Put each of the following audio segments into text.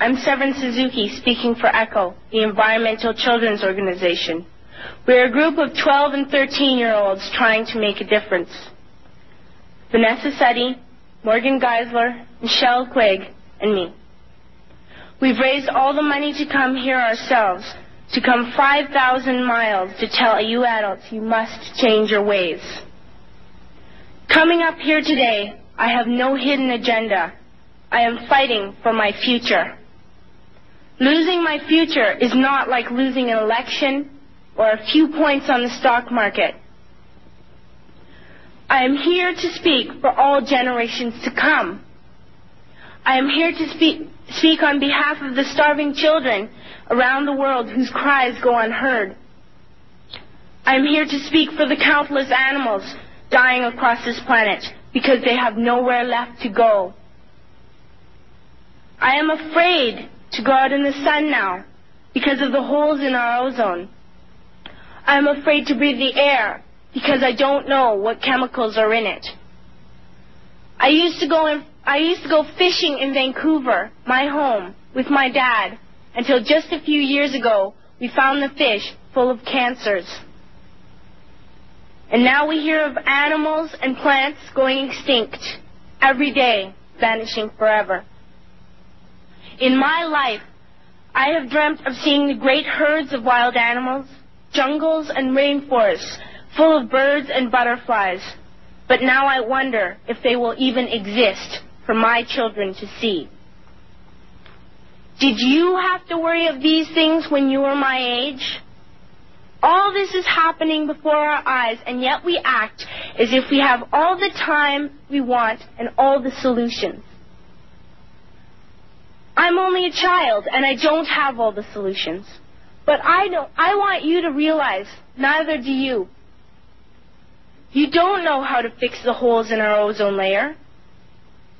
I'm Severin Suzuki, speaking for ECHO, the Environmental Children's Organization. We're a group of 12 and 13-year-olds trying to make a difference. Vanessa Suddy, Morgan Geisler, Michelle Quigg, and me. We've raised all the money to come here ourselves, to come 5,000 miles to tell you adults you must change your ways. Coming up here today, I have no hidden agenda. I am fighting for my future. Losing my future is not like losing an election or a few points on the stock market. I am here to speak for all generations to come. I am here to speak on behalf of the starving children around the world whose cries go unheard. I am here to speak for the countless animals dying across this planet because they have nowhere left to go. I am afraid to go out in the sun now because of the holes in our ozone. I am afraid to breathe the air because I don't know what chemicals are in it. I used to go fishing in Vancouver, my home, with my dad, until just a few years ago we found the fish full of cancers. And now we hear of animals and plants going extinct every day, vanishing forever. In my life, I have dreamt of seeing the great herds of wild animals, jungles and rainforests full of birds and butterflies. But now I wonder if they will even exist for my children to see. Did you have to worry of these things when you were my age? All this is happening before our eyes, and yet we act as if we have all the time we want and all the solutions. I'm only a child, and I don't have all the solutions. But I want you to realize, neither do you. You don't know how to fix the holes in our ozone layer.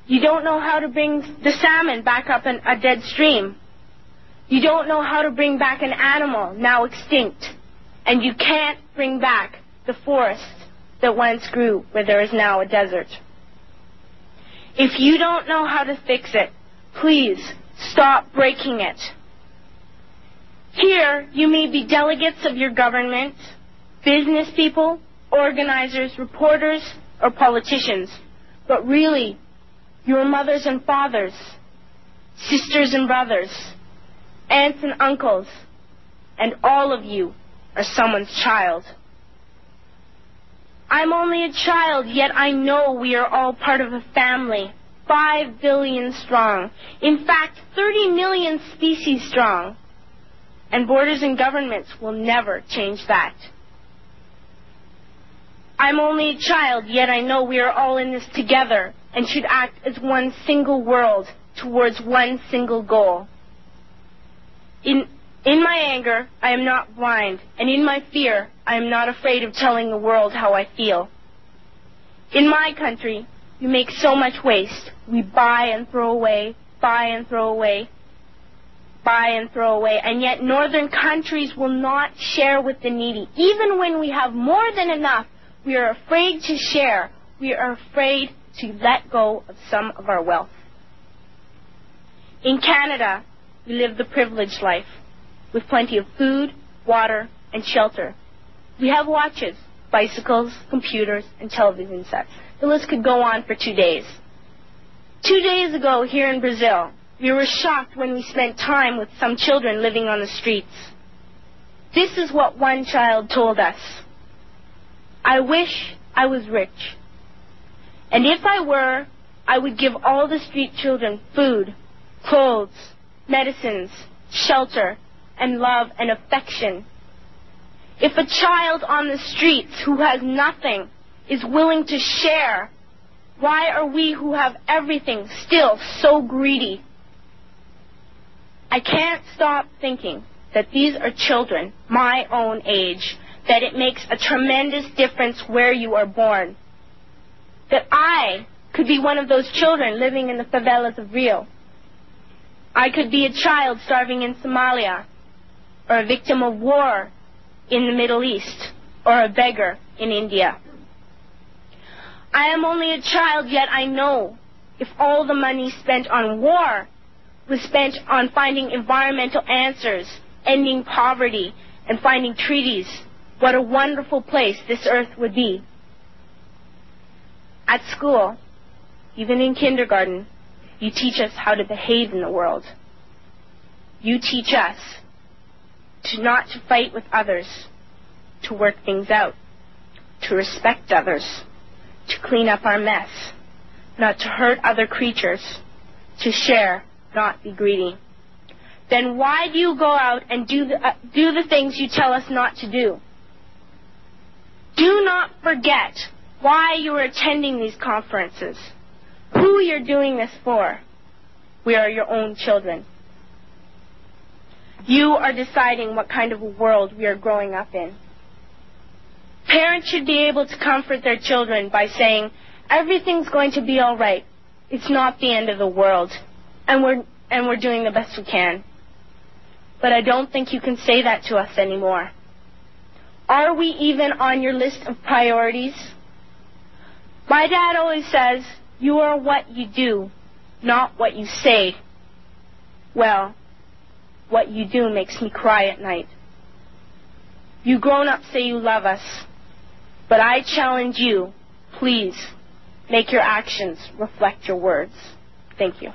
You don't know how to bring the salmon back up in a dead stream. You don't know how to bring back an animal now extinct. And you can't bring back the forest that once grew where there is now a desert. If you don't know how to fix it, please stop breaking it. Here, you may be delegates of your government, business people, organizers, reporters, or politicians, but really, your mothers and fathers, sisters and brothers, aunts and uncles, and all of you are someone's child. I'm only a child, yet I know we are all part of a family, 5 billion strong. In fact, 30 million species strong. And borders and governments will never change that. I'm only a child, yet I know we are all in this together and should act as one single world towards one single goal. In my anger, I am not blind, and in my fear, I am not afraid of telling the world how I feel. In my country, we make so much waste. We buy and throw away, buy and throw away, buy and throw away, and yet northern countries will not share with the needy. Even when we have more than enough, we are afraid to share. We are afraid to let go of some of our wealth. In Canada, we live the privileged life, with plenty of food, water, and shelter. We have watches, bicycles, computers, and television sets. The list could go on for 2 days. 2 days ago, here in Brazil, we were shocked when we spent time with some children living on the streets. This is what one child told us. I wish I was rich. And if I were, I would give all the street children food, clothes, medicines, shelter, and love and affection. If a child on the streets who has nothing is willing to share, why are we who have everything still so greedy? I can't stop thinking that these are children my own age, that it makes a tremendous difference where you are born. That I could be one of those children living in the favelas of Rio. I could be a child starving in Somalia, or a victim of war in the Middle East, or a beggar in India. I am only a child, yet I know if all the money spent on war was spent on finding environmental answers, ending poverty, and finding treaties, what a wonderful place this earth would be. At school, even in kindergarten, you teach us how to behave in the world. You teach us to not to fight with others, to work things out, to respect others, to clean up our mess, not to hurt other creatures, to share, not be greedy. Then why do you go out and do the things you tell us not to do? Do not forget why you are attending these conferences, who you're doing this for. We are your own children. You are deciding what kind of a world we are growing up in. Parents should be able to comfort their children by saying, everything's going to be all right. It's not the end of the world, and we're doing the best we can. But I don't think you can say that to us anymore. Are we even on your list of priorities? My dad always says, you are what you do, not what you say. Well, what you do makes me cry at night. You grown-ups say you love us, but I challenge you, please, make your actions reflect your words. Thank you.